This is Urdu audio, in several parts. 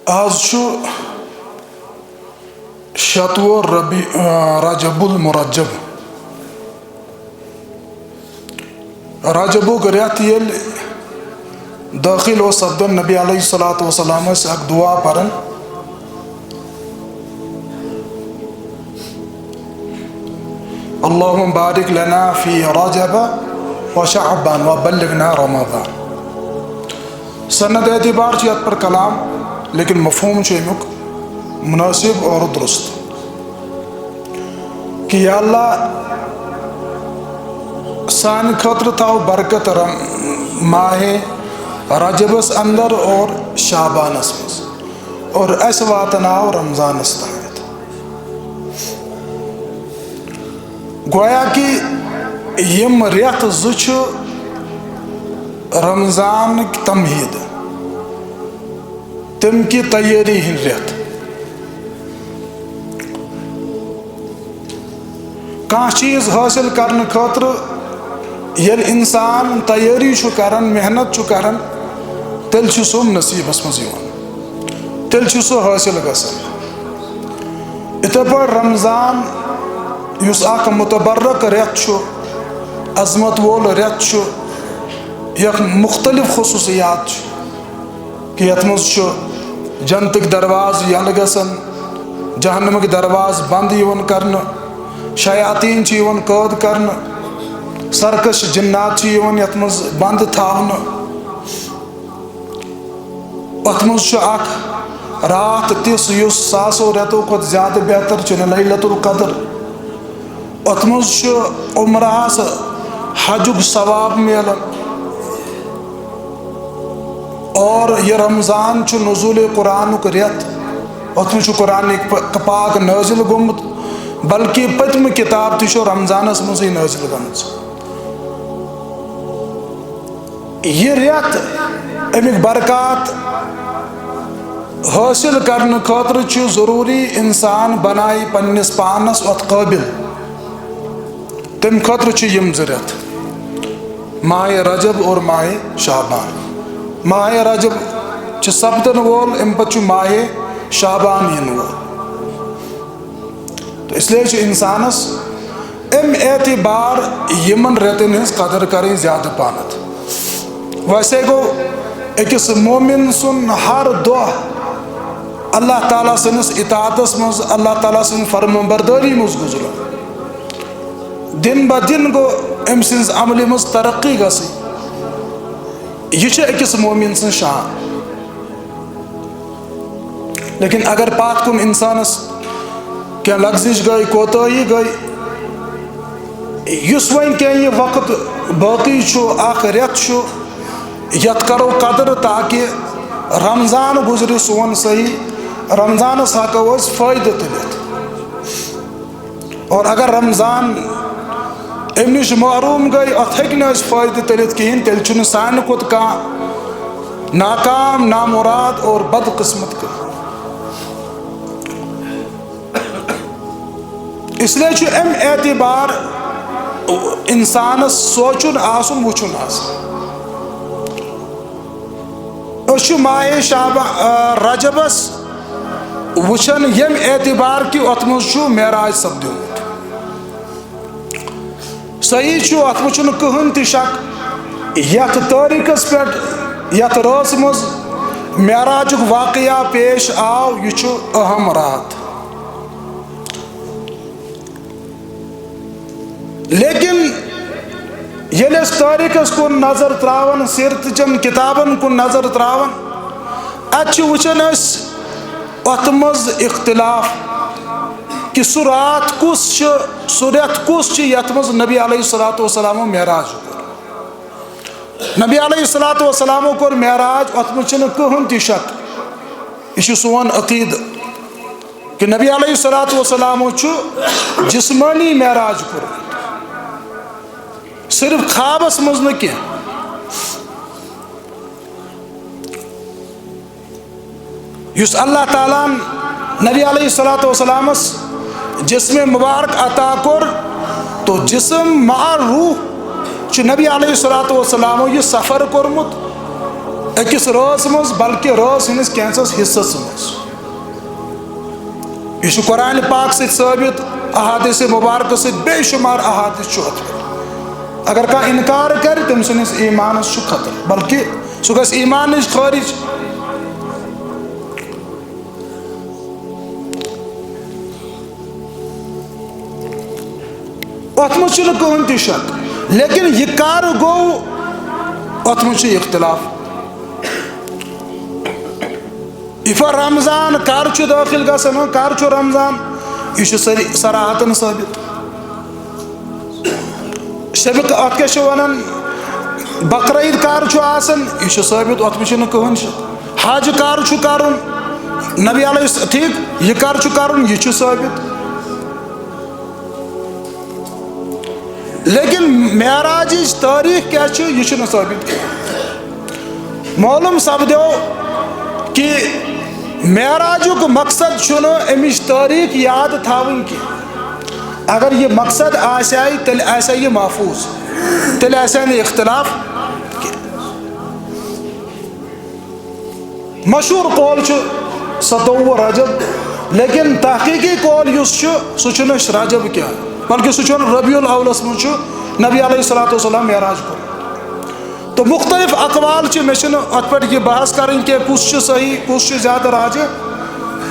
آز شتوہ رجب المرجب رجبُک رٮ۪تھ ییٚلہِ دٲخل اوس سپدان نبی علیہ الصلوۃ والسلام ٲسۍ اکھ دعا پران اللہم بارک لنا فی رجب و شعبان و بلغنا رمضان. سند اعتبار چھِ یتھ پر کلام لیکن مفہوم چھُ امیُک مناسب اور درست کہ یا اللہ سانہِ خٲطرٕ تھاو برکت ماہ رجبس اندر اور شعبانس مز اور اسہِ واتناو رمضانس تامتھ. گویا کہ یم رٮ۪تھ زٕ چھِ رمضانٕکۍ تمہیٖد تَمہِ کہِ تیٲری ہٕنٛدۍ رٮ۪تھ. کانٛہہ چیٖز حٲصِل کرنہٕ خٲطرٕ ییٚلہِ اِنسان تیٲری چھُ کران محنت چھُ کران تیٚلہِ چھُ سُہ نصیٖبس منٛز یِوان تیٚلہِ چھُ سُہ حٲصِل گژھان. یِتھے پٲٹھۍ رمضان یُس اکھ متبرک رٮ۪تھ چھُ عظمت وول رٮ۪تھ چھُ یتھ مختلف خصوٗصیات چھِ کہ یتھ منٛز چھُ جنتٕکۍ دروازٕ یلہٕ گژھان جہنمٕکۍ دروازٕ بنٛد یِوان کرنہٕ شیاطیٖن چھِ یِوان قٲد کرنہٕ سرکش جنات چھِ یِوان یتھ منٛز بنٛد تھاونہٕ. اتھ منٛز چھُ اکھ راتھ تِژھ یُس ساسو رٮ۪تو کھۄتہٕ زیادٕ بہتر چھِ لیلۃ القدر. اتھ منٛز چھُ عمرہس حجُک ثواب میلان اور یہ رمضان چھُ نزول قرآنُک رٮ۪تھ. اتھ منٛز چھُ قرآنِ پاک نٲزِل گوٚمُت بلکہ پٔتمہِ کِتاب تہِ چھُ رمضانس منٛزٕے نٲزِل گٔمٕژ. یہ رٮ۪تھ امیُک برکات حٲصِل کرنہٕ خٲطرٕ چھُ ضروٗری انسان بنایہِ پننِس پانس اتھ قٲبِل. تمہِ خٲطرٕ چھِ یِم زٕ رٮ۪تھ ماہ رجب اور ماہ شعبان. ماہ رجب چھُ سپدن وول امہِ پتہٕ چھُ ماہ شعبان یِنہٕ وول. تو اس لیے چھُ انسانس امہِ اعتبار یِمن رٮ۪تن ہٕنٛز قدر کرٕنۍ زیادٕ پہنتھ. ویسے گوٚو أکِس مومن سُنٛد ہر دۄہ اللہ تعالیٰ سٕنٛدِس اطاعتس منٛز اللہ تعالیٰ سٕنٛدِ فرمانبردٲری منٛز گُزرُن. دن بہ دن گوٚو أمۍ سٕنٛز عملہِ منٛز ترقی گژھٕنۍ. یہِ چھِ أکِس مومن سٕنٛز شان. لیکن اگر پتھ کُن انسانس کینٛہہ لغزش گٔے کوتٲہی گٔے یُس وۄنۍ کینٛہہ یہِ وقت باقٕے چھُ اکھ رٮ۪تھ چھُ یتھ کرو قدر تاکہ رمضان گُزرِ سون صحیح رمضانس ہٮ۪کو أسۍ فٲیدٕ تُلِتھ. اور اگر رمضان امہِ نِش محروٗم گٔے اتھ ہیٚکہِ نہٕ أسۍ فٲیدٕ تُلِتھ کِہیٖنۍ تیٚلہِ چھُنہٕ سانہِ کھۄتہٕ کانٛہہ ناکام نامُراد اور بدقسمت کانٛہہ. اس لیے چھُ امہِ اعتبار انسانس سونٛچُن آسُن وٕچھُن آسان. أسۍ چھِ ماہ رجبس وٕچھان ییٚمہِ اعتبار کہِ اتھ منٛز چھُ معراج سپدیومُت. صحیح چھُ اتھ منٛز چھُنہٕ کٕہٕنۍ تہِ شک یتھ تٲریٖخس پٮ۪ٹھ یتھ رٲژ منٛز معراجُک واقعہ پیش آو یہِ چھُ اہم رات. لیکن ییٚلہِ أسۍ تٲریٖخس کُن نظر تراوان سیرتٕچن کِتابن کُن نظر تراوان اتہِ چھِ وٕچھان أسۍ اتھ منٛز اختلاف کہ سُہ رات کُس چھُ سُہ رٮ۪تھ کُس چھُ یتھ منٛز نبی علیہ الصلوۃ والسلامو معراج کوٚر. نبی علیہ الصلوۃ والسلامو کوٚر معراج اتھ منٛز چھُنہٕ کٕہٕنۍ تہِ شک. یہِ چھُ سون عقیٖدٕ کہ نبی علیہ الصلوۃ والسلامو چھُ جسمٲنی معراج کوٚرمُت صرف خوابس منٛز نہٕ کینٛہہ. یُس اللہ تعالیٰ ہن نبی علیہ الصلوۃ والسلامس جسم مبارک عطا کوٚر تو جسم مع روح چھُ نبی علیہ الصلوۃ والسلامو یہِ سفر کوٚرمُت اکس رٲژ منٛز بلکہ رٲژ ہٕنٛدِس کینٛژس حصس منٛز. یہ چھُ قرآن پاک سۭتۍ ثٲبت، احادیث مبارکہ سۭتۍ بے شمار احادیث چھُ اتھ پٮ۪ٹھ. اگر کانٛہہ انکار کرِ تٔمۍ سٕنٛدِس ایٖمانس چھُ خطر، بلکہ سُہ گژھِ ایٖمان نِش خٲرج. اتھ منٛز چھُنہٕ کٕہٕنۍ تہِ شک، لیکن یہ کر گوٚو اتھ منٛز چھُ اختلاف. اِفا رمضان کر چھُ دٲخل گژھان، کر چھُ رمضان، یہ چھُ صراحتن ثٲبت. شبِ اتھ کیٛاہ چھِ ونان بقرا عیٖد کر چھُ آسان، یہ چھُ ثٲبت، اتھ منٛز چھُنہٕ کٕہٕنۍ شک. حج کر چھُ کرُن، نبی علیہ ٹھیک یہ کر چھُ کرُن، یہ چھُ ثٲبت. لیکن معراجٕچ تٲریٖخ کیٛاہ چھِ یہِ چھُنہٕ ثٲبت کینٛہہ. معلوٗم سپدیو کہ معراجُک مقصد چھُنہٕ امِچ تٲریٖخ یاد تھاوٕنۍ کینٛہہ. اگر یہ مقصد آسہِ ہا تیٚلہِ آسہِ ہا یہِ محفوٗظ، تیٚلہِ آسہِ ہا نہٕ اختلاف کینٛہہ. مشہوٗر قول چھُ 27 رجب، لیکن تحقیٖقی قول یُس چھُ سُہ چھُنہٕ رجب کینٛہہ بلکہ سُہ چھُ ربیع الاولس منٛز چھُ نبی علیہ الصلوۃ والسلام معراج کوٚرمُت. تو مختلف اقوال چھِ، مےٚ چھُنہٕ اتھ پٮ۪ٹھ یہِ بحث کرٕنۍ کینٛہہ کُس چھُ صحیح کُس چھُ زیادٕ راجہِ.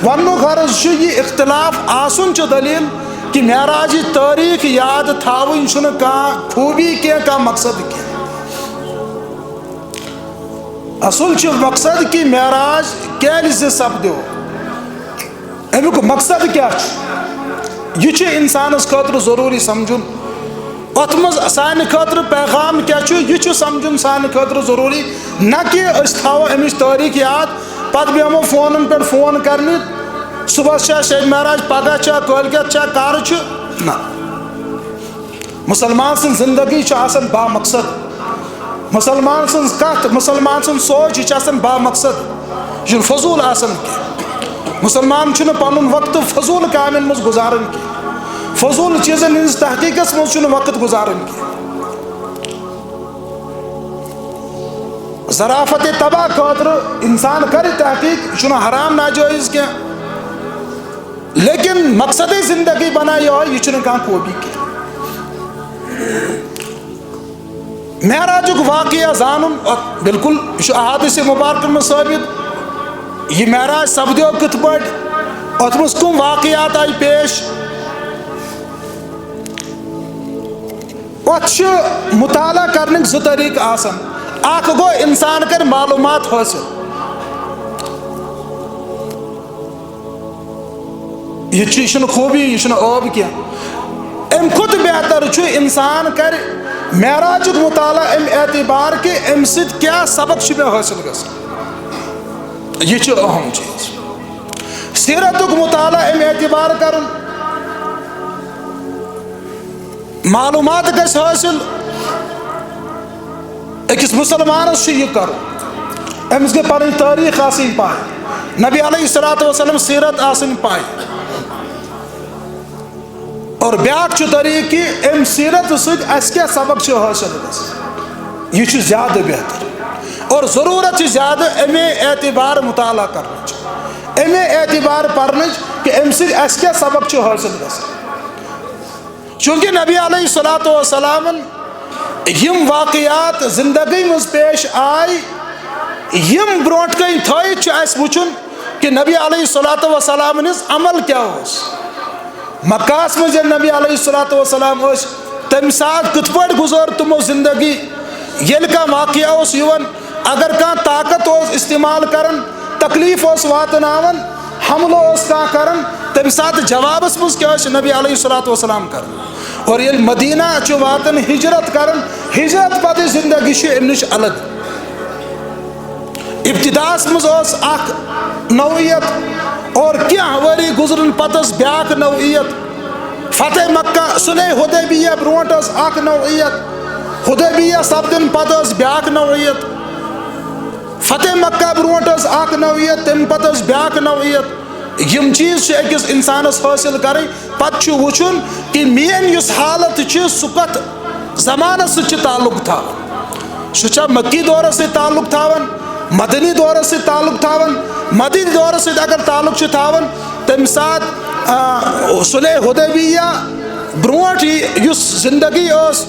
وننُک غرض چھُ یہِ اختلاف آسُن چھُ دلیٖل کہ معراجٕچ تٲریٖخ یاد تھاوٕنۍ چھُنہٕ کانٛہہ خوٗبی کینٛہہ، کانٛہہ مقصد کینٛہہ. اصل چھُ مقصد کہ معراج کیٛازِ زِ سپدیو، امیُک مقصد کیٛاہ چھُ، یہ چھُ انسانس خٲطرٕ ضروٗری سمجھُن. اتھ منٛز سانہِ خٲطرٕ پیغام کیٛاہ چھُ یہِ چھُ سمجھُن سانہِ خٲطرٕ ضروٗری، نہ کہ أسۍ تھاوو امِچ تٲریٖخ یاد پتہٕ بیٚہمو فونن پٮ۪ٹھ فون کرنہِ صبحس چھا شب معراج، پگہہ چھا، کٲلکٮ۪تھ چھا، کر چھُ. نہ، مسلمان سٕنٛز زندگی چھِ آسان با مقصد، مسلمان سٕنٛز کتھ، مسلمان سٕنٛز سونچ یہِ چھِ آسان با مقصد، یہِ چھُنہٕ فضوٗل آسان کینٛہہ. مسلمان چھُنہٕ پنُن وقتہٕ فضوٗل کامٮ۪ن منٛز گُزاران کینٛہہ، فضوٗل چیٖزن ہٕنٛدِس تحقیٖقس منٛز چھُنہٕ وقت گُزاران کینٛہہ. ذرافت تباہ خٲطرٕ انسان کرِ تحقیٖق، یہِ چھُنہٕ حرام ناجٲیز کینٛہہ، لیکن مقصدٕے زندگی بنایہِ یِہوٚے، یہِ چھُنہٕ کانٛہہ خوٗبی کینٛہہ. معراجُک واقعہ زانُن بالکل یہ چھُ احادیث مبارکن منٛز ثٲبت. یہ معراج سپدیو کِتھ پٲٹھۍ، اتھ منٛز کٕم واقعات آیہِ پیش. اتھ چھُ مطالعہ کرنٕکۍ زٕ طریٖقہٕ آسان. اکھ گوٚو انسان کرِ معلوٗمات حٲصِل، یہ چھُنہٕ خوٗبی، یہِ چھُنہٕ عٲب کینٛہہ. امہِ کھۄتہٕ بہتر چھُ انسان کرِ معراجُک مطالعہ امہِ اعتبار کہ امہِ سۭتۍ کیٛاہ سبق چھُ مےٚ حٲصِل گژھان، یہِ چھُ اہم چیٖز. سیٖرتُک مطالعہ امہِ اعتبار کرُن، معلوٗمات گژھِ حٲصِل. أکِس مُسلمانس چھُ یہِ کرُن، أمِس گٔے پنٕنۍ تٲریٖخ آسٕنۍ پاے، نبی علیہ الصلوۃ والسلام سیٖرت آسٕنۍ پاے. اور بیاکھ چھُ طریٖقہٕ کہ امہِ سیٖرت سۭتۍ اَسہِ کیٛاہ سبق چھُ حٲصِل گژھان، یہِ چھُ زیادٕ بہتر. اور ضروٗرت چھِ زیادٕ اَمے اعتبار مطالعہ کرنٕچ، اَمے اعتبار پرنٕچ کہ امہِ سۭتۍ اَسہِ کیٛاہ سبق چھُ حٲصِل گژھان. چوٗنٛکہِ نبی علیہ الصلوۃ والسلامن یِم واقعات زندگی منٛز پیش آے، یِم برونٛٹھ کَنۍ تھٲیِتھ چھُ اَسہِ وٕچھُن کہ نبی علیہ الصلوۃ والسلام ہِنٛز عمل کیٛاہ اوس. مکہس منٛز ییٚلہِ نبی علیہ الصلوۃ والسلام ٲسۍ تمہِ ساتہٕ کِتھ پٲٹھۍ گُزٲر تِمو زندگی. ییٚلہِ کانٛہہ واقعہ اوس یِوان، اگر کانٛہہ طاقت اوس استعمال کران، تکلیٖف اوس واتناوان، حملہٕ اوس کانٛہہ کران، تمہِ ساتہٕ جوابس منٛز کیٛاہ ٲسۍ نبی علیہ الصلوۃ والسلام کران. اور ییٚلہِ مدیٖنہ چھُ واتان ہجرت کران، ہجرت پتہٕ زندگی چھِ امہِ نِش الگ. ابتداہس منٛز اوس اکھ نوعیت، اور کینٛہہ ؤری گُزرن پتہٕ ٲس بیاکھ نوعیت. فتح مکہ صلح حدیبیہ برونٛٹھ ٲس اکھ نوعیت، حدیبیہ سپدن پتہٕ ٲس بیاکھ نوعیت. فتح مکہ برونٛٹھ ٲس اکھ نوعیت، تمہِ پتہٕ ٲس بیاکھ نوعیت. یِم چیٖز چھِ أکِس انسانس حٲصِل کرٕنۍ. پتہٕ چھُ وٕچھُن کہ میٲنۍ یُس حالت چھِ سُہ کتھ زمانس سۭتۍ چھِ تعلق تھاوان. سُہ چھا مکی دورس سۭتۍ تعلق تھاوان، مدنی دور سے تعلق تھاون مدنی دور سے اگر تعلق تھاون تم سات صلح حدیبیہ برونٹ یس زندگی اس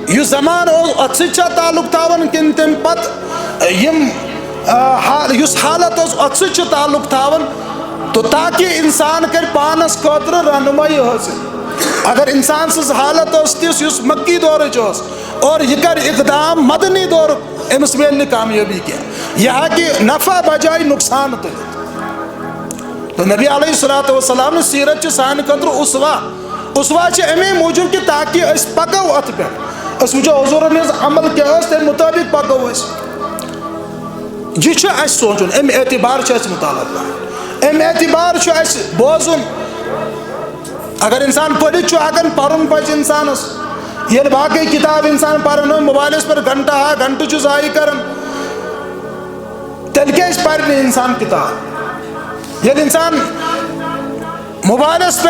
یس زمان ات سا تعلق تھاون کن تم پت یم یس حالت ات س تعلق تھاون تو تاکہ انسان کر پانس خاطر رہنمائی حاصل اگر انسان سز حالت تس یس مکی دور اور یہ کر اقدام مدنی دور امس مل کامیابی کیا یہ کہ نفع بجائے نقصان تلت تو نبی علیہ الصلوۃ والسلام سیرت سان خاطر اسوا امی موجود کہ تاکہ اس پکو ات پہ اس وچو حضورن ہز عمل کیا تم مطابق پکو یہ اس سوچن ام اعتبار اس مطالعہ ام اعتبار اس بوزن اگر انسان پڑھت ہکن پرن پز انسانس یل باقی کتاب انسان پرن موبائلس پر گھنٹہ ضائع کرن تیل کیس پرن انسان کتاب یل انسان موبائلس پہ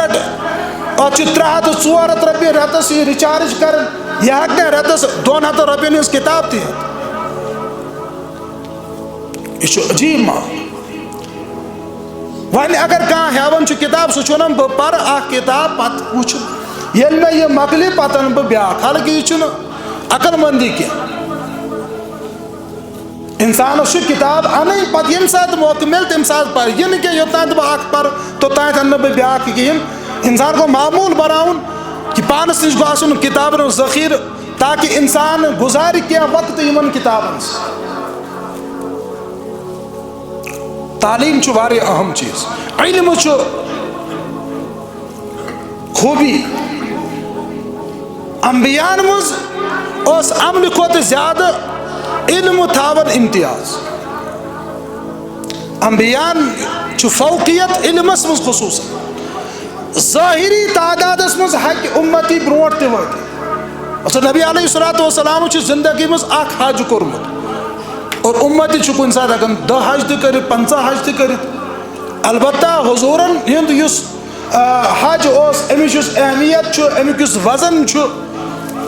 ات 300 400 رۄپیہِ رٮ۪تس یہ ریچارج کرن یہ ہیٚکہِ نہٕ رٮ۪تس 200 رۄپین ہٕنٛز کتاب تہِ ہٮ۪تھ یہ چھُ عجیب معاملہ وۄنۍ اگر کانٛہہ ہٮ۪وان چھُ کتاب سُہ چھُ ونان بہٕ پرٕ اکھ کتاب پتہٕ وٕچھِ ییٚلہِ مےٚ یہِ مۄکلہِ پتہٕ انہٕ بہٕ بیٛاکھ حالانکہِ یہِ چھُنہٕ عقل مندی کینٛہہ انسانس چھُ کتاب انٕنۍ پتہٕ ییٚمہِ ساتہٕ موقعہٕ مِلہِ تمہِ ساتہٕ پرِ یہِ نہٕ کینٛہہ یوٚتانۍ بہٕ اکھ پرٕ توٚتانۍ انہٕ نہٕ بہٕ بیٛاکھ کِہیٖنۍ انسان کو معموٗل بناوُن کہ پانس نش گوٚژھ آسُن کتابن ہُنٛد ذخیرٕ تاکہ انسان گزارِ کینٛہہ وقت یمن کتابن سۭتۍ تعلیم چھُ واریاہ اہم چیز علم چھُ خوبی انبیاءن منٛز اوس عملہِ کھۄتہٕ زیادٕ علم تھاون امتیاز انبیاءن چھُ فوقیت علمس منٛز خصوصاً ظٲہری تعدادس منٛز ہیٚکہِ اُمتی برونٛٹھ تہِ وٲتِتھ نبی علیہ الصلوۃ والسلام چھُ زندگی منٛز اکھ حج کوٚرمُت اور اُمتی چھُ کُنہِ ساتہٕ ہٮ۪کان 10 حج تہِ کٔرِتھ 50 حج تہِ کٔرِتھ البتہ حضوٗرن ہُنٛد یُس حج اوس أمِس یُس اہمیت چھُ امیُک یُس وزن چھُ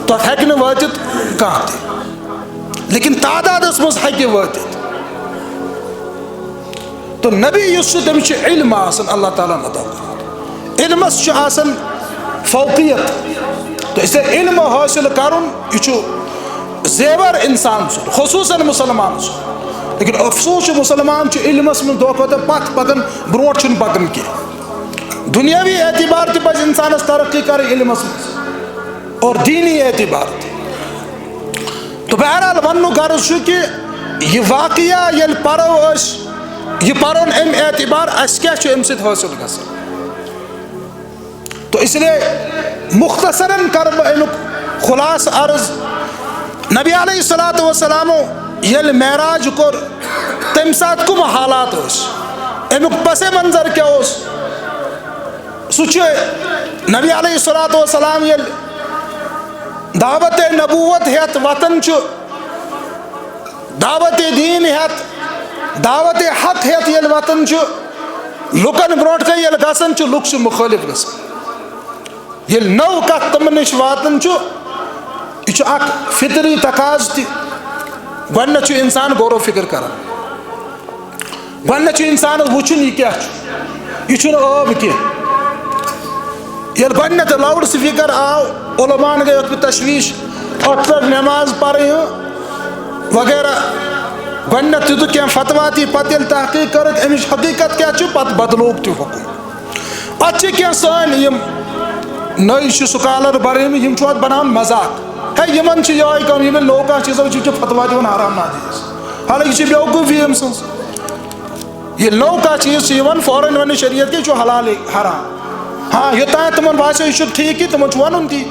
تتھ ہیٚکہِ نہٕ وٲتِتھ کانٛہہ تہِ لیکن تعدادس منٛز ہیٚکہِ وٲتِتھ تو نبی یُس چھُ تٔمِس چھُ علم آسان اللہ تعالیٰ ہن عطا کوٚرمُت علمس چھُ آسان فوقیت تو اس لیے علم حٲصِل کرُن یہِ چھُ زیور انسان سُنٛد خصوٗصاً مُسلمان سُنٛد لیکن افسوس چھُ مُسلمان چھُ علمس منٛز دۄہ کھۄتہٕ دۄہ پتھ پکان برونٛٹھ چھُنہٕ پکان کینٛہہ دُنیاوی اعتبار تہِ پزِ انسانس ترقی کرٕنۍ علمس منٛز اور دیٖنی اعتبار تہِ تو بہرحال وننُک غرض چھُ کہ یہ واقعہ ییٚلہِ پرو أسۍ یہ پرُن امہِ اعتبار اسہِ کیاہ چھُ امہِ سۭتۍ حٲصِل گژھان تو اس لیے مختصراً کرٕ بہٕ امیُک خُلاصہٕ عرض نبی علیہ الصلوۃ والسلام ییٚلہِ معراج کوٚر تمہِ ساتہٕ کٕم حالات ٲسۍ امیُک پس منظر کیاہ اوس سُہ چھُ نبی علیہ الصلوۃ والسلام ییٚلہِ دعوت نبوت ہٮ۪تھ وطن چھُ دعوت دیٖن ہٮ۪تھ دعوت حق ہٮ۪تھ ییٚلہِ وطن چھُ لُکن برونٛٹھ کَنۍ ییٚلہِ گژھان چھُ لُکھ چھِ مُخٲلِف گژھان ییٚلہِ نٔو کتھ تِمن نِش واتان چھُ یہ چھُ اکھ فطری تقاضہٕ تہِ گۄڈنیٚتھ چھُ انسان غور و فکر کران گۄڈنیٚتھ چھُ انسانس وٕچھُن یہِ کیاہ چھُ یہِ چھُنہٕ عٲب کینٛہہ ییٚلہِ گۄڈنیٚتھ لاوُڈ سپیٖکر آو علماہن گٔے اتھ پٮ۪ٹھ تشویش اتھ پٮ۪ٹھ نٮ۪ماز پرٕنۍ وغیرہ گۄڈنیٚتھ دِتُکھ کینٛہہ فتوا تہِ پتہٕ ییٚلہِ تحقیٖق کٔرٕکھ امِچ حقیٖقت کیاہ چھُ پتہٕ بدلووُکھ تہِ حُکم اتھ چھِ کینٛہہ سٲنۍ یِم نٔے چھِ سکالر بنٲومٕتۍ یِم چھُ اتھ بناوان مذاق ہے یِمن چھِ یِہوے کٲم ییٚلہِ نوٚو کانٛہہ چیٖزا چھُ فتوا دِوان حرام ناجٲیز حالانکہِ یہِ چھِ بیوقوٗفی أمۍ سٕنٛز ییٚلہِ نوٚو کانٛہہ چیٖز چھُ یِوان فوراً وننہٕ شریعت کیٛاہ چھُ حلال حرام ہاں یوٚتانۍ تِمن باسیو یہِ چھُ ٹھیٖک کہِ تِمن چھُ وَنُن تی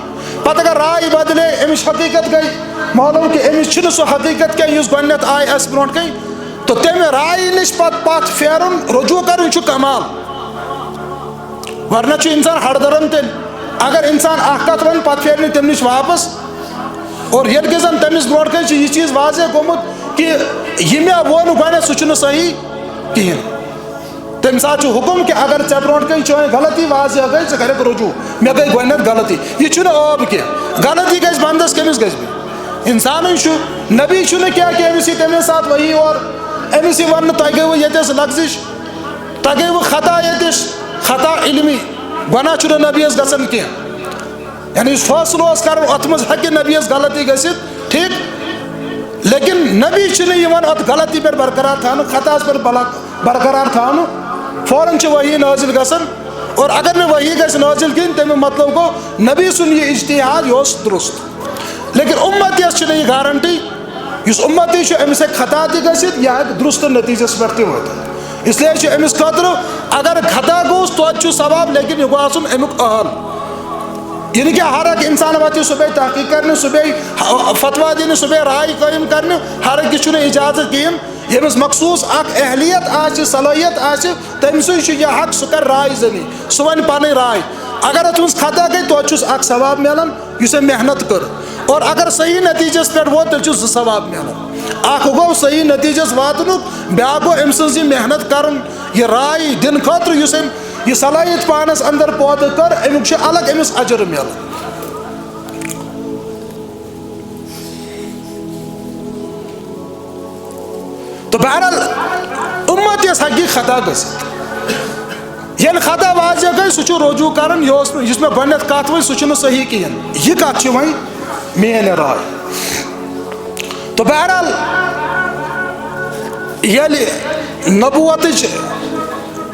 پتہٕ اگر راے بدلے امِچ حقیٖقت گٔے معلوٗم کہِ أمِس چھُنہٕ سُہ حقیٖقت کینٛہہ یُس گۄڈنیٚتھ آیہِ اَسہِ برونٛٹھ کَنۍ تہٕ تمہِ رایہِ نِش پتہٕ پتھ پھیرُن رجوٗع کرُن چھُ کمال ورنہ چھُ انسان ہردرن تیٚلہِ اگر انسان اکھ کتھ ونہِ پتہٕ پھیرِ نہٕ تمہِ نِش واپس اور ییٚلہِ کہِ زن تٔمِس برونٛٹھ کَنۍ چھُ یہِ چیٖز واضح گوٚمُت کہ یہِ مےٚ ووٚن گۄڈنیٚتھ سُہ چھُنہٕ صحیح کِہیٖنۍ تمہِ ساتہٕ چھُ حُکم کہ اگر ژےٚ برونٛٹھ کَنۍ چٲنۍ غلطی واضح گٔے ژٕ کَرکھ رجوٗع مےٚ گٔے گۄڈنیٚتھ غلطی یہِ چھُنہٕ عٲب کینٛہہ غلطی گژھِ بنٛدس کٔمِس گژھِ بیٚیہِ انسانٕے چھُ نبی چھُنہٕ کینٛہہ کہ أمِس یی تمے ساتہٕ ؤحی اور أمس يوان تايجو يدس لغزش تايجو خطأ يدش خطأ علمي بنا چھ نبی اس گژھن کینٛہہ یعنی یُس فٲصلہٕ اوس کرُن اتھ منٛز ہیٚکہِ نبی اس غلطی گٔژھِتھ ٹھیک لیکن نبی چھِنہٕ یِوان اتھ غلطی پٮ۪ٹھ برقرار تھاونہٕ خطاہس پٮ۪ٹھ برقرار تھاونہٕ فوراً چھِ وحی نٲزِل گژھان اور اگر نہٕ وحی گژھِ نٲزِل کِہیٖنۍ تمیُک مطلب گوٚو نبی سُنٛد یہِ اجتِہاد یہِ اوس درست لیکن اُمتیَس چھِنہٕ یہِ گارنٹی یُس اُمتی چھُ أمِس ہیٚکہِ خطا تہِ گٔژھِتھ یہِ ہیٚکہِ درست نتیٖجس پٮ۪ٹھ تہِ وٲتِتھ اس لیے چھُ أمِس خٲطرٕ اگر خطا گوٚوس توتہِ چھُ ثواب لیکن یہِ گوٚو آسُن امیُک اہل یہ نہیں کہ ہر ایک انسان واتہِ صبح تحقیق کرنے صبح فتوا دِنہِ صبح رائے قٲیِم کرنے ہر أکِس چھُنہٕ اجازت کِہیٖنۍ ییٚمِس مخصوٗص اکھ اہلیت آسہِ صلٲحیت آسہِ تٔمسٕے چھُ یہِ حق سُہ کرِ رائے زٔنی سُہ وَنہِ پنٕنۍ رائے اگر اتھ منٛز خطا گٔے توتہِ چھُس اکھ ثواب ملان یُس أمۍ محنت کٔر اور اگر صحیح نتیٖجس پٮ۪ٹھ ووت تیٚلہِ چھُس 2 ثواب ملان اکھ گوٚو صحیح نتیٖجس واتنُک بیاکھ گوٚو أمۍ سٕنٛز یہِ محنت کرُن یہِ رائے دِنہٕ خٲطرٕ یُس أمۍ یہ صلاحیت پانس اندر پٲدٕ کٔر امیُک چھُ الگ أمِس اجر ملان تو بہرحال امت یس ہیٚکہِ خطا گٔژھِتھ ییٚلہِ خطا واضح گٔے سُہ چھُ رجوع کران یُس مےٚ گۄڈنٮ۪تھ کتھ ؤنۍ سُہ چھُنہٕ صحیح کِہیٖنۍ یہِ کتھ چھِ وۄنۍ میٲنۍ راے تو بہرحال ییٚلہِ نبوتٕچ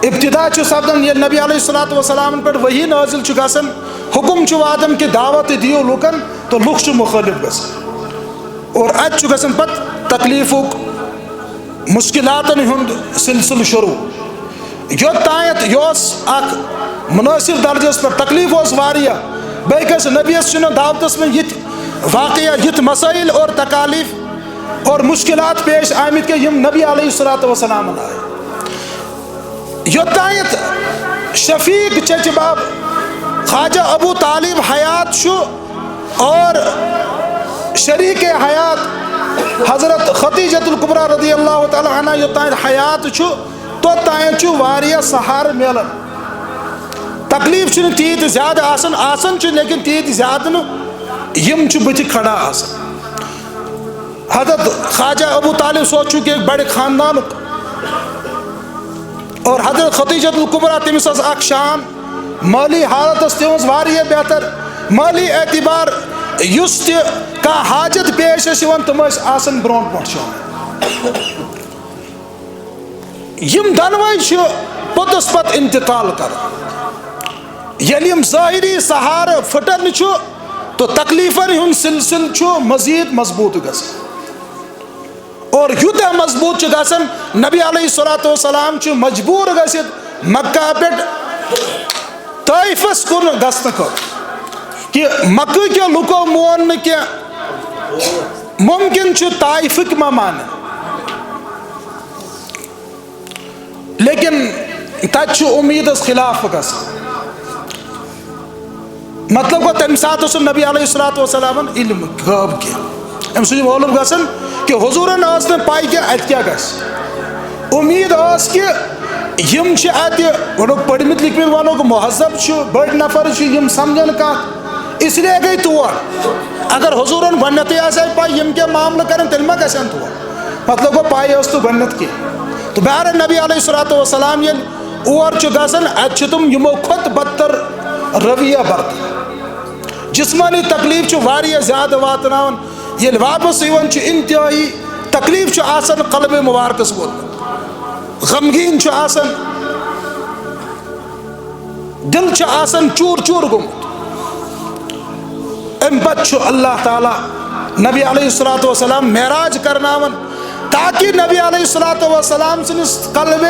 ابتدا چھُ سپدان ییٚلہِ نبی علیہ الصلوۃ والسلام پٮ۪ٹھ وحی نٲزِل چھُ گژھان حکم چھُ واتان کہِ دعوت دِیِو لُکن تہٕ لُکھ چھِ مُخٲلِف گژھان اور اتہِ چھُ گژھان پتہٕ تکلیٖفُک مشکلاتن ہُنٛد سلسلہٕ شروع یوٚتانٮ۪تھ یہِ اوس اکھ مُنٲسِب درجس پٮ۪ٹھ تکلیٖف اوس واریاہ بیٚیہِ گژھِ نبیَس چھُنہٕ دعوتس منٛز یِتھۍ واقعہ یِتھۍ مسٲیل اور تکالیٖف اور مشکلات پیش آمٕتۍ کہِ یِم نبی علیہ الصلوۃ والسلامن آیہِ یوٚتانٮ۪تھ شفیق چچہِ بب خواجہ ابو طالب حیات چھُ اور شریٖک حیات حضرت خدیجۃ الکبریٰ رضی اللہ تعالیٰ عنہ یوٚتانٮ۪تھ حیات چھُ توٚتانٮ۪تھ چھُ واریاہ سہارٕ ملان تکلیٖف چھُنہٕ تیٖتۍ زیادٕ آسان چھُ لیکن تیٖتۍ زیادٕ نہٕ یِم چھِ بٕتھِ کھڑا آسان حضرت خواجہ ابو طالب صٲب چھُ کہِ بڑِ خاندانُک اور حضرت خدیجۃ الکبریٰ تٔمِس ٲس اکھ شان مٲلی حالت ٲس تِہنٛز واریاہ بہتر مٲلی اعتبار یُس تہِ کانٛہہ حاجت پیش ٲسۍ یِوان تِم ٲسۍ آسان برونٛٹھ برونٛٹھ شوان یِم دۄنوَے چھِ پوٚتُس پتہٕ انتقال کران ییٚلہِ یِم ظٲہری سہارٕ پھٕٹان چھُ تہٕ تکلیٖفن ہُنٛد سلسلہٕ چھُ مزیٖد مضبوٗط گژھان اور یوٗتاہ مضبوٗط چھُ گژھان نبی علیہ الصلوۃ والسلام چھُ مجبوٗر گٔژھِتھ مکہ پٮ۪ٹھ طٲیفس کُن گژھنہٕ خٲطرٕ کہ مکہ کیو لُکو مون نہٕ کینٛہہ ممکن چھُ طائفٕکۍ ما مانن لیکن تتہِ چھُ اُمیٖدس خلاف گژھان مطلب گوٚو تمہِ ساتہٕ اوس نبی علیہ الصلوۃ والسلامن علم غٲب کینٛہہ أمۍ سُنٛد معلوٗم گژھان کہ حضوٗرن ٲس نہٕ پاے کہِ اتہِ کیاہ گژھِ اُمیٖد ٲس کہ یِم چھِ اتہِ وَنوکھ پٔرمٕتۍ لیکھمٕتۍ وَنوکھ مہذب چھُ بٔڑۍ نفر چھِ یِم سمجھن کتھ اس لیے گٔے تور اگر حضوٗرن گۄڈنٮ۪تھٕے آسہِ ہا پاے یِم کیاہ معاملہٕ کرن تیٚلہِ ما گژھن تور مطلب گوٚو پاے ٲس نہٕ گۄڈنٮ۪تھ کینٛہہ تہٕ بہرحال نبی علیہ الصلوۃ والسلام ییٚلہِ اور چھُ گژھان اتہِ چھِ تِم یِمو کھۄتہٕ بدتر رویہ برتان جسمٲنی تکلیٖف چھُ واریاہ زیادٕ واتناوان ییٚلہِ واپس یِوان چھُ انتہٲیی تکلیٖف چھُ آسان قلبِ مبارکس ووتمُت غمگیٖن چھُ آسان دل چھُ آسان چوٗر چوٗر گوٚمُت امہِ پتہٕ چھُ اللہ تعالیٰ نبی علیہ الصلوۃ والسلام معراج کرناوان تاکہ نبی علیہ الصلوۃ والسلام سٕنٛدِس قلبِ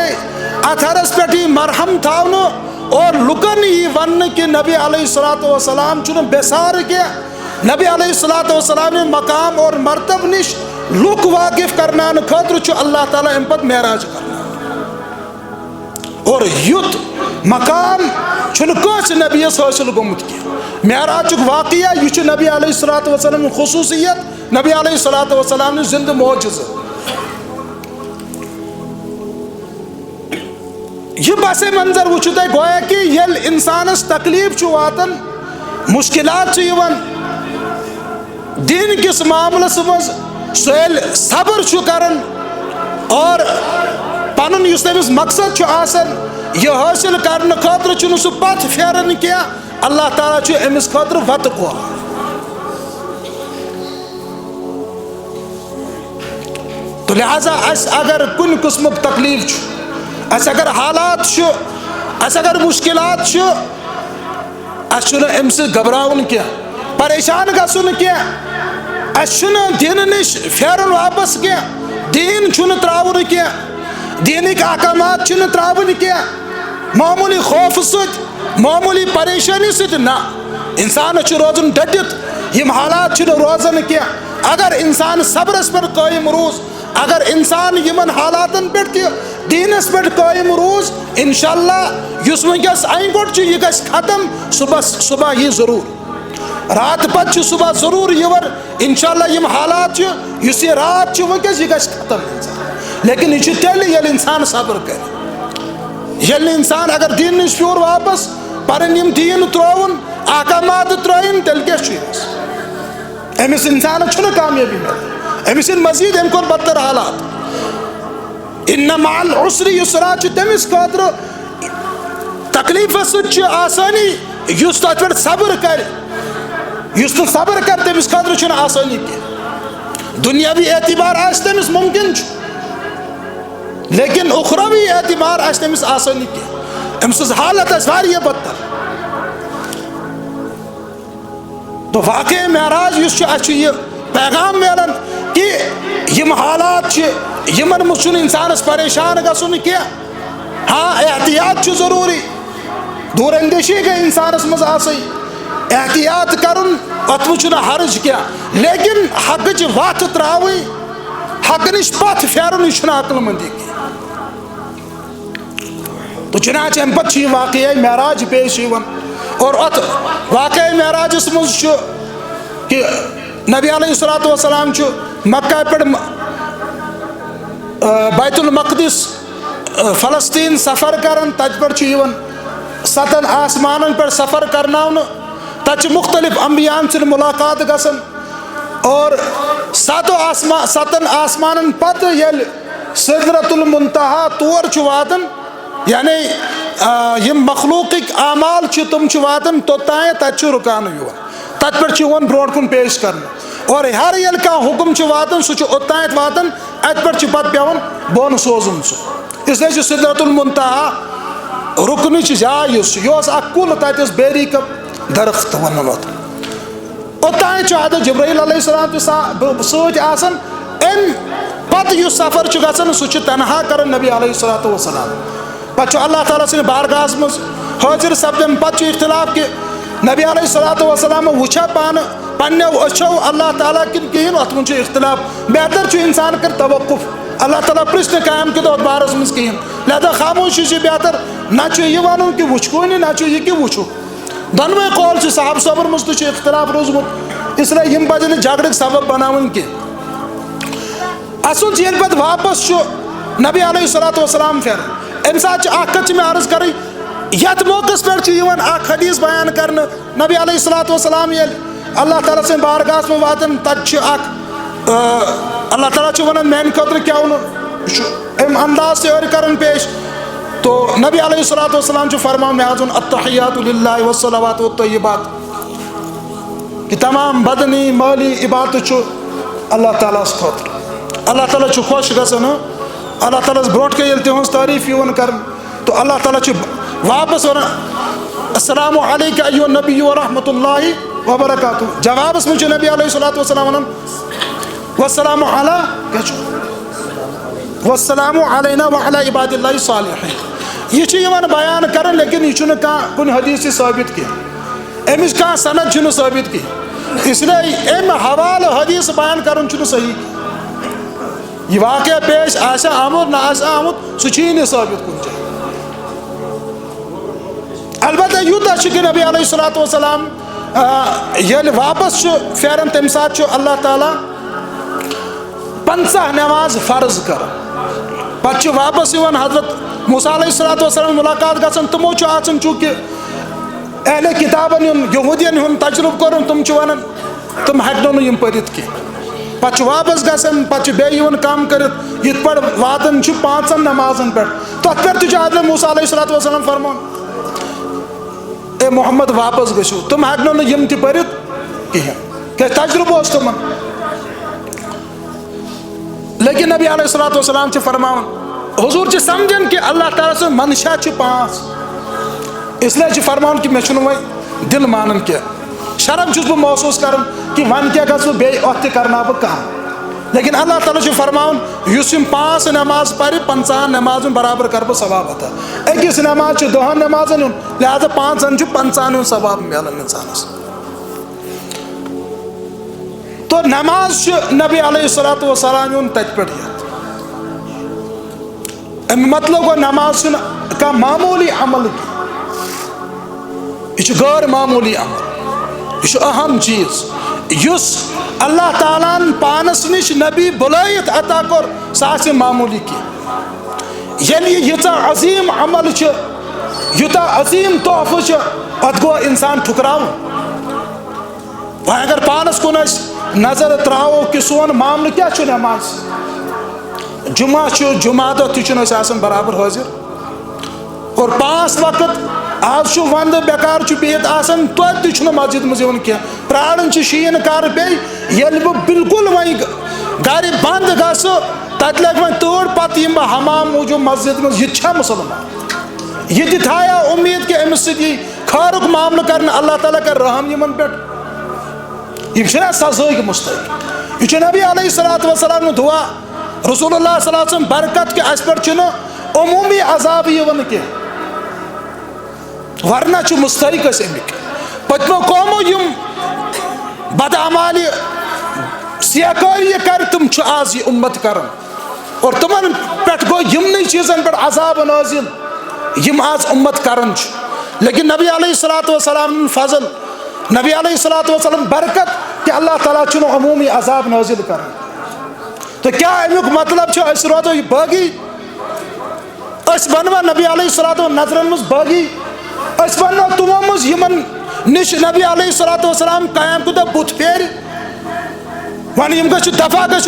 اطہرس پٮ۪ٹھ یی مرہم تھاونہٕ اور لُکن یی وننہٕ کہ نبی علیہ الصلوۃ والسلام چھُنہٕ بےسارٕ کینٛہہ نبی علیہ الصلوۃ والسلام مقام اور مرتب نش لُکھ واقف کرناونہٕ خٲطرٕ چھُ اللہ تعالیٰ امہِ پتہٕ معراج کرناوان اور یُتھ مقام چھُنہٕ کٲنٛسہِ نبیَس حٲصِل گوٚمُت کینٛہہ معراجُک واقعہ یہِ چھُ نبی علیہ الصلوۃ والسلام خصوٗصیت نبی علیہ الصلوۃ والسلام نِس زندٕ معجزٕ یہ پس منظر وٕچھِو تُہۍ گویا کہ ییٚلہِ انسانس تکلیٖف چھُ واتان مشکلات چھِ یِوان دیٖن کِس معاملس منٛز سُہ ییٚلہِ صبر چھُ کران اور پنن یس تمس مقصد چھُ آسان یہ حٲصِل کرنہٕ خٲطرٕ چھُنہٕ سُہ پتھ پھیران کینٛہہ اللہ تعالیٰ چھُ أمِس خٲطرٕ وتہٕ کھولان. تو لہذا اس اگر کن قسمک تکلیف چھُ اس اگر حالات چھُ اس اگر مشکلات چھُ اس چھُنہٕ امہِ سۭتۍ گھبراوُن کینٛہہ پریشان گژھُن کینٛہہ اس چھُنہٕ دیٖنہٕ نِش پھیرُن واپس کینٛہہ دیٖن چھُنہٕ ترٛاوُن کینٛہہ دیٖنٕکۍ احکامات چھِنہٕ ترٛاوٕنۍ کینٛہہ معموٗلی خوفہٕ سۭتۍ معموٗلی پریشٲنی سۭتۍ نہ انسانس چھُ روزُن ڈٔٹِتھ یِم حالات چھِنہٕ روزان کینٛہہ اگر انسان صبرس پٮ۪ٹھ قٲیِم روٗز اگر انسان یمن حالاتن پہ دینس پہ قائم روز انشاءاللہ اس ونکس این گوٹ یہ گھس ختم صبح یہ ضرور رات پتہ صبح ضرور یور انشاءاللہ یم حالات اس یہ رات ونکس یہ گھس ختم لیکن یہ تیل یل انسان صبر کر یل انسان اگر دین نش پیور واپس پن یم دین ترون احکامات ترائن تیل کیا امس انسان کامیابی ملان امس مزید ام کور بدتر حالات ان مع العسر یسرا تمس خاطر تکلیف ست آسانی اس تر پہ صبر کر اس صبر کر تمس خاطر آسانی کی دنیاوی اعتبار تمس ممکن لیکن اخروی اعتبار تمس آسانی کی ام سز حالت بدتر. تو واقع معراج اس یہ پیغام ملان کہ یم حالات یمن مز انسانس پریشان گھن کی ہاں احتیاط ضروری دور اندیشی گئی انسانس مز احتیاط کرن ات مجھ حرج کیا لیکن حق چہ وت تراوی حق نش پتھ پھیرن یہ عقل مندی کی. تو چنانچہ ام پتہ واقعہ معراج پیش اور ات واقعہ معراجس مز کہ نبی علیہ الصلوۃ والسلام مکہ پہ بیت المقدس فلسطین سفر کران تت پہ 7 آسمان پہ سفر کرناون تت مختلف انبیاء سے ملاقات گژھان اور 7 آسمان پتہ یل سدرۃ المنتہا تور واتان یعنی یم مخلوقک اعمال تم واتان توتان تت رکان تت پہ برو کن پیش کرنا اور ہر یل کھانا حکم واتان سہ اوتان واتان ات پہ پتہ پیوان بون سوزن سہ اس لیے سدرۃ المنتہا رکنچ جائے یہ اک کل تت بیری کا درخت ون اوتان حضرت جبرائیل علیہ السلام ست آسان ام پتہ اس سفر گژھان سہ تنہا کران نبی علیہ الصلوۃ والسلام پتہ اللہ تعالیٰ سن بارگاہس مز حاضر سپدن پتہ اختلاف کہ نبی علیہ الصلوۃ والسلام وچھا پان پنو اچھو اللہ تعالیٰ کن کہین ات من اختلاف بہتر انسان کر توقف اللہ تعالیٰ پرسن قیام کے دور بارس مز کہین لہذا خاموشی سے بہتر نہ یہ ون کہ وچھوی نہ یہ کہ وچھو دونوے قول صحابہ صبر مز تو اختلاف روزمت اس لیے یم پزن جھگڑ سبب بناون کی اصل یل پتہ واپس نبی علیہ الصلوۃ والسلام پھر ام سات کت میں عرض کر یت موقع پہ حدیث بیان کرنے نبی علیہ الصلوۃ والسلام یل اللہ تعالیٰ سن بارگاہس میں واتن تت اللہ تعالیٰ ونان میان خاطر کیا ام انداز سے کرن پیش تو نبی علیہ الصلوۃ والسلام فرمان میں حضن التحیات للہ والصلوات والطیبات کہ تمام بدنی مالی عبادت اللہ تعالیٰ خاطر اللہ تعالیٰ خوش گژھان اللہ تعالیٰ برونٹ کے یل تہذ تعریف کر تو اللہ تعالیٰ واپس ونان السلام علیکہ ایھا النبی ورحمۃ اللہ وبرکاتہ جوابس من نبی علیہ الصلوۃ والسلام ونان والسلام علی والسلام علینا وعلی عباد اللہ الصالحین یہ بیان کرن لیکن یہ کن حدیث ثابت کی امس کھانا سند ثابت کی اس لیے ام حوالہ حدیث بیان کرن صحیح یہ واقعہ پیش آسا آمد نہ آسا آمد سہ ثابت کن جائے البتہ یوتہ کہ نبی علیہ الصلوۃ والسلام یل واپس پھیران تمہ سات اللہ تعالیٰ 50 نماز فرض کر پتہ واپس حضرت موسیٰ علیہ الصلوۃ والسلام ملاقات گژھان تمو آسان چونکہ اہل کتابن یہودین ہند تجربہ کورن تم ونان تم ہیکن یم پرت کی پتہ واپس گژھان پتہ بیٚیہِ کم کٔرِتھ یِتھ پٲٹھۍ واتان چھُ 5 نمازن پٮ۪ٹھ تتھ پٮ۪ٹھ تہِ چھُ حضرت موسیٰ علیہ الصلوۃ والسلام فرمان اے محمد واپس گٔژھِو تِم ہٮ۪کنو نہٕ یِم تہِ پٔرِتھ کِہیٖنۍ کیٛازِ تجربہٕ اوس تِمن لیکن نبی علیہ الصلوۃ والسلام چھِ فرماوان حضور چھِ سمجھان کہ اللہ تعالیٰ سُنٛد منشا چھُ 5 اس لیے چھِ فرماوان کہ مےٚ چھُنہٕ وۄنۍ دل مانان کینٛہہ شرم چھُس بہٕ محسوٗس کران کہ وۄنۍ کیٛاہ گژھٕ بہٕ بیٚیہِ اَتھ تہِ کرناو بہٕ کانٛہہ لیکن اللہ تعالیٰ چھُ فرماوان یُس یِم 5 نماز پرِ 50 نمازن برابر کرٕ بہٕ ثواب عطا أکِس نماز چھُ 10 نمازن ہُنٛد لہٰذا 5 چھُ 50 ہُنٛد ثواب میلان انسانس تو نماز چھُ نبی علیہ الصلوۃ والسلام ہُنٛد تتہِ پٮ۪ٹھ یتھ امیُک مطلب گوٚو نماز چھُنہٕ کانٛہہ معموٗلی عمل کینٛہہ یہِ چھُ غٲر معموٗلی عمل یہ اہم چیز یُس اللہ تعالیٰ ہن پانس نش نبی بلائت عطا کور سہ معمولی کی یل یہ ییژاہ عظیم عمل یوتاہ عظیم تحفہ ات گو انسان ٹھکراو وۄنۍ اگر پانس کن نظر تراو کہ سون معاملہ کیا نماز جمعہ جمعہ دہ تہ آسان برابر حاضر اور 5 وقت آج وند بیکار بہت آسان توتہِ تہِ مسجد مز کی پراران شیٖن کر بیٚیہِ بہٕ بالکل وۄنۍ گھرِ بند گژھٕ تتہِ لگہِ وۄنۍ تۭر پتہٕ یِمہٕ بہٕ حمام موٗجوٗب مسجد مز یہِ تہِ چھا مُسلمان یہ تہِ تھایا امید کہ أمِس سۭتۍ یی خٲرُک معاملہٕ کرنہٕ اللہ تعالیٰ کر رحم یِمن پٮ۪ٹھ یِم چھِنہ سزٲہٕکۍ مستحق یہ چھُ نبی علیہ الصلوۃ والسلام دعا رسول اللہ صلی اللہ علیہ وسلم برکت کہ اس پٮ۪ٹھ چھُنہٕ عموٗمی عذاب یِوان کینٛہہ ورنہ چھُ مستحق أسۍ امیُک پٔتمیو قومو یِم بدعمالی سیاکٲری کر تِم چھِ آز یہِ اُمت کران اور تِمن پٮ۪ٹھ گوٚو یِمنٕے چیٖزن پٮ۪ٹھ عذاب نٲزِل یِم آز اُمت کران چھُ لیکن نبی علیہ الصلوۃ والسلام فضل نبی علیہ الصلوۃ والسلام برکت کہ اللہ تعالیٰ چھُنہٕ عموٗمی عذاب نٲزِل کران تو کیا امیُک مطلب چھُ أسۍ روزو باغی أسۍ بنوا نبی علیہ الصلوۃ نظرن منٛز باغی أسۍ بنو تِمو منٛز یِمن نش نبی علیہ الصلوۃ والسلام قیام دۄہ بُتھ پھیرِ وۄنۍ یِم گٔژھِو دفعہ تۄہہِ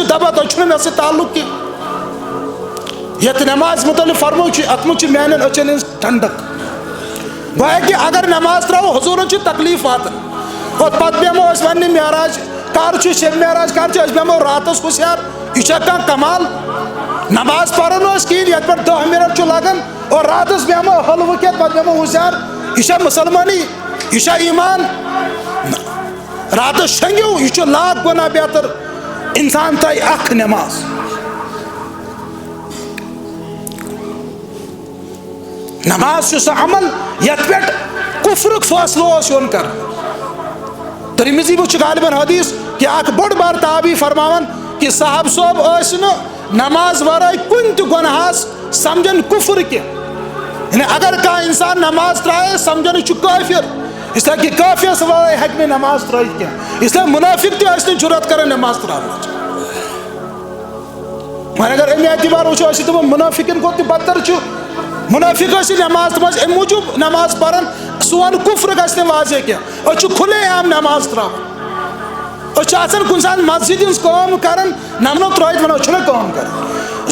چھُنہٕ مےٚ سۭتۍ تعلق کینٛہہ یتھ نماز متعلق فرمو چھُ اتھ منٛز چھِ میانٮ۪ن أچھن ہٕنٛز ٹھنڈک گویا کہ اگر نماز تراوو حضوٗرن چھُ تکلیٖف واتان اور پتہٕ بیٚہمو أسۍ وَننہِ معراج کر چھُ شب معراج کر چھُ أسۍ بیٚہمو راتس ہوشیار یہِ چھا کانٛہہ کمال نماز پرو نہٕ أسۍ کِہیٖنۍ یتھ پٮ۪ٹھ 10 منٹ چھُ لگان اور راتس بیٚہمو حلوٕ کھٮ۪تھ پتہٕ بیٚہمو ہوشیار یہِ چھا مسلمٲنی یہِ چھا ایمان راتس شنگیو یہ لاکھ گناہ بہتر انسان تھائی اخ نماز نماز سہ عمل یت پہ کفرک فیصلہ یون کر ترمذی وچ غالباً حدیث کہ اخ بڑ بار تابعی فرماون کہ صاحب صوب نماز ورائے کن تہ گناہس سمجھن کفر کی یعنی اگر کھانا انسان نماز ترائے سمجھن کافر اس لیے کہ کافر ورائے ہیٚکہِ نہٕ نماز ترٲیِتھ کینٛہہ اس لیے منافق تہِ ٲسۍ نہٕ جُرت کران نماز تراونٕچ وۄنۍ اگر امہِ اعتبار وٕچھو أسۍ چھِ دپان منافقن کھۄتہٕ تہِ بدتر چھُ منافق ٲسۍ نماز تمہِ امہِ موٗجوٗب نماز پران سون کفر گژھِ نہٕ واضح کینٛہہ أسۍ چھِ کھُلے عام نماز تراوان أسۍ چھِ آسان کُنہِ ساتہٕ مسجد ہٕنٛز کٲم کران نمنو ترٲیِتھ ونو چھُنہ کٲم کران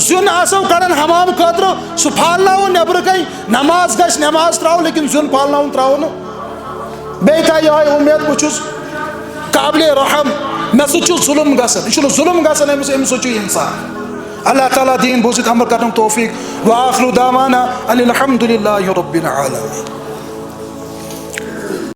زیُن آسو کڑان حمام خٲطرٕ سُہ پھالناوو نٮ۪برٕ کَنۍ نماز گژھِ نماز تراوو لیکن زیُن پھالناوُن تراوو نہٕ بیٚیہِ تھاو یِہوٚے اُمید بہٕ چھُس قابلِ رحم مےٚ سۭتۍ چھُ ظُلم گژھان یہِ چھُنہٕ ظُلم گژھان أمِس سۭتۍ چھُ اِنصاف اللہ تعالیٰ دیٖن بوٗزِتھ عمل کرنُک توفیٖق وآخِرُ دعوانا ان الحمدُ للہِ ربِ العالمین.